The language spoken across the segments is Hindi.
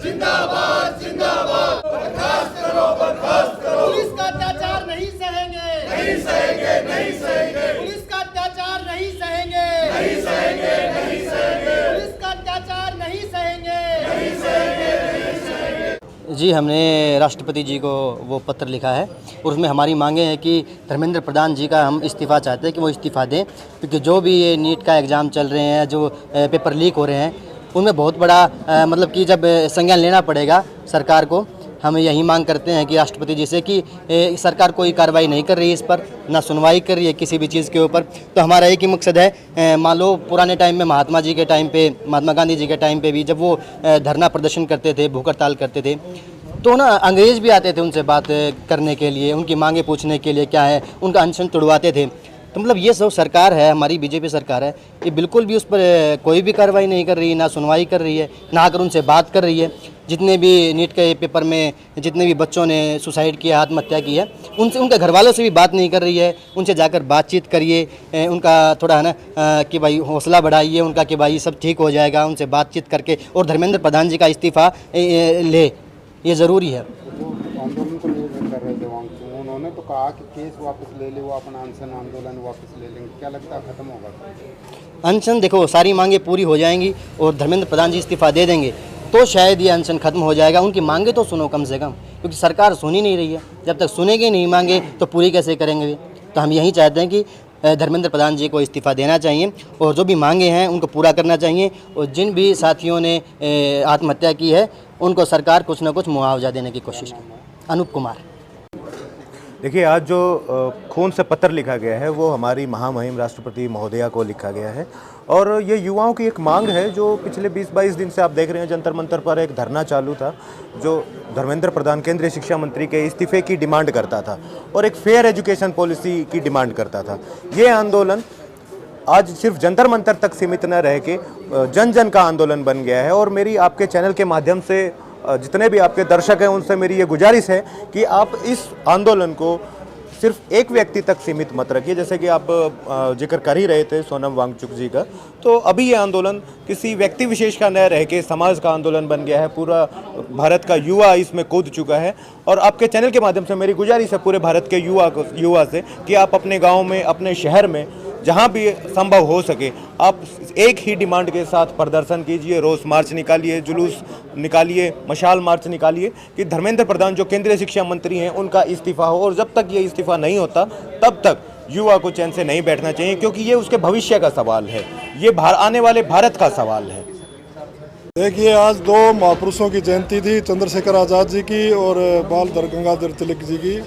जिंदाबाद जिंदाबाद। बर्खास्त करो, बर्खास्त करो। पुलिस का अत्याचार नहीं सहेंगे, नहीं सहेंगे, नहीं सहेंगे। पुलिस का अत्याचार नहीं सहेंगे, नहीं सहेंगे, नहीं सहेंगे। पुलिस का अत्याचार नहीं सहेंगे, नहीं सहेंगे, नहीं सहेंगे। जी, हमने राष्ट्रपति जी को वो पत्र लिखा है और उसमें हमारी मांगे हैं कि धर्मेंद्र प्रधान जी का हम इस्तीफ़ा चाहते हैं कि वो इस्तीफ़ा दें, क्योंकि जो भी ये नीट का एग्ज़ाम चल रहे हैं, जो पेपर लीक हो रहे हैं, उनमें बहुत बड़ा मतलब कि जब संज्ञान लेना पड़ेगा सरकार को। हम यही मांग करते हैं कि राष्ट्रपति जी से कि सरकार कोई कार्रवाई नहीं कर रही है इस पर, ना सुनवाई कर रही है किसी भी चीज़ के ऊपर। तो हमारा एक ही मकसद है, मान लो पुराने टाइम में महात्मा जी के टाइम पे, महात्मा गांधी जी के टाइम पे भी जब वो धरना प्रदर्शन करते थे, भूख हड़ताल करते थे, तो ना अंग्रेज़ भी आते थे उनसे बात करने के लिए, उनकी मांगे पूछने के लिए क्या है, उनका अनशन तुड़वाते थे। तो मतलब ये सब सरकार है, हमारी बीजेपी सरकार है, ये बिल्कुल भी उस पर कोई भी कार्रवाई नहीं कर रही, ना सुनवाई कर रही है, ना आकर उनसे बात कर रही है। जितने भी नीट के पेपर में जितने भी बच्चों ने सुसाइड किया, आत्महत्या की है, उनसे, उनके घर वालों से भी बात नहीं कर रही है। उनसे जाकर बातचीत करिए, उनका थोड़ा है ना कि भाई हौसला बढ़ाइए उनका कि भाई सब ठीक हो जाएगा, उनसे बातचीत करके, और धर्मेंद्र प्रधान जी का इस्तीफ़ा ले, ये ज़रूरी है। आंदोलन को लेकर कर रहे थे वांगचुक, उन्होंने तो कहा कि केस वापस ले ले, वो अपना अनशन आंदोलन वापस ले लेंगे। क्या लगता है खत्म होगा अनशन? देखो, सारी मांगे पूरी हो जाएंगी और धर्मेंद्र प्रधान जी इस्तीफ़ा दे देंगे तो शायद ये अनशन खत्म हो जाएगा। उनकी मांगे तो सुनो कम से कम, क्योंकि सरकार सुन ही नहीं रही है। जब तक सुनेगी नहीं मांगे तो पूरी कैसे करेंगे वे? तो हम यही चाहते हैं कि धर्मेंद्र प्रधान जी को इस्तीफ़ा देना चाहिए और जो भी मांगे हैं उनको पूरा करना चाहिए, और जिन भी साथियों ने आत्महत्या की है उनको सरकार कुछ ना कुछ मुआवजा देने की कोशिश की। अनूप कुमार। देखिए, आज जो खून से पत्र लिखा गया है वो हमारी महामहिम राष्ट्रपति महोदया को लिखा गया है, और ये युवाओं की एक मांग है जो पिछले 20-22 दिन से आप देख रहे हैं जंतर मंतर पर एक धरना चालू था, जो धर्मेंद्र प्रधान केंद्रीय शिक्षा मंत्री के इस्तीफे की डिमांड करता था और एक फेयर एजुकेशन पॉलिसी की डिमांड करता था। ये आंदोलन आज सिर्फ जंतर मंतर तक सीमित न रह के जन जन का आंदोलन बन गया है। और मेरी आपके चैनल के माध्यम से जितने भी आपके दर्शक हैं उनसे मेरी ये गुजारिश है कि आप इस आंदोलन को सिर्फ एक व्यक्ति तक सीमित मत रखिए। जैसे कि आप जिक्र कर ही रहे थे सोनम वांगचुक जी का, तो अभी ये आंदोलन किसी व्यक्ति विशेष का न रह के समाज का आंदोलन बन गया है। पूरा भारत का युवा इसमें कूद चुका है, और आपके चैनल के माध्यम से मेरी गुजारिश है पूरे भारत के युवा से कि आप अपने गाँव में, अपने शहर में, जहाँ भी संभव हो सके, आप एक ही डिमांड के साथ प्रदर्शन कीजिए, रोस मार्च निकालिए, जुलूस निकालिए, मशाल मार्च निकालिए कि धर्मेंद्र प्रधान जो केंद्रीय शिक्षा मंत्री हैं उनका इस्तीफ़ा हो। और जब तक ये इस्तीफ़ा नहीं होता तब तक युवा को चैन से नहीं बैठना चाहिए, क्योंकि ये उसके भविष्य का सवाल है, ये आने वाले भारत का सवाल है। देखिए, आज दो महापुरुषों की जयंती थी, चंद्रशेखर आज़ाद जी की और बाल गंगाधर तिलक जी की।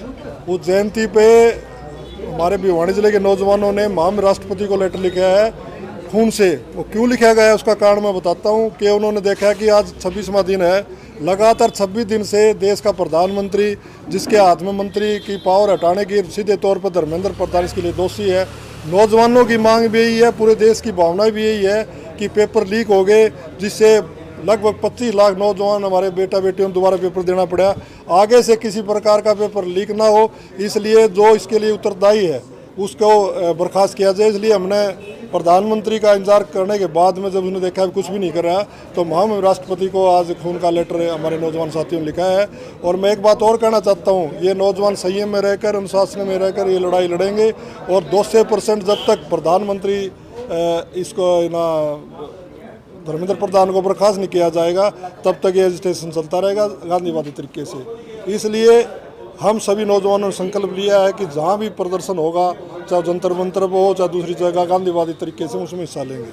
उस जयंती पे हमारे भिवानी जिले के नौजवानों ने महामहिम राष्ट्रपति को लेटर लिखा है खून से। वो क्यों लिखा गया है उसका कारण मैं बताता हूँ कि उन्होंने देखा कि आज 26वां दिन है, लगातार 26 दिन से देश का प्रधानमंत्री, जिसके हाथ में मंत्री की पावर हटाने की सीधे तौर पर धर्मेंद्र प्रधान इसके लिए दोषी है। नौजवानों की मांग भी यही है, पूरे देश की भावना भी यही है कि पेपर लीक हो गए, जिससे लगभग 25 लाख नौजवान हमारे बेटा बेटियों को दोबारा पेपर देना पड़ा। आगे से किसी प्रकार का पेपर लीक ना हो, इसलिए जो इसके लिए उत्तरदायी है उसको बर्खास्त किया जाए। इसलिए हमने प्रधानमंत्री का इंतजार करने के बाद में जब उन्होंने देखा कुछ भी नहीं कर रहा, तो महामहिम राष्ट्रपति को आज खून का लेटर हमारे नौजवान साथियों ने लिखा है। और मैं एक बात और कहना चाहता हूँ, ये नौजवान संयम में रहकर, अनुशासन में रहकर ये लड़ाई लड़ेंगे, और 200% जब तक प्रधानमंत्री इसको ना धर्मेंद्र प्रधान को बर्खास्त नहीं किया जाएगा तब तक ये एजिटेशन चलता रहेगा गांधीवादी तरीके से। इसलिए हम सभी नौजवानों ने संकल्प लिया है कि जहाँ भी प्रदर्शन होगा, चाहे जंतर मंतर हो चाहे दूसरी जगह, गांधीवादी तरीके से उसमें हिस्सा लेंगे।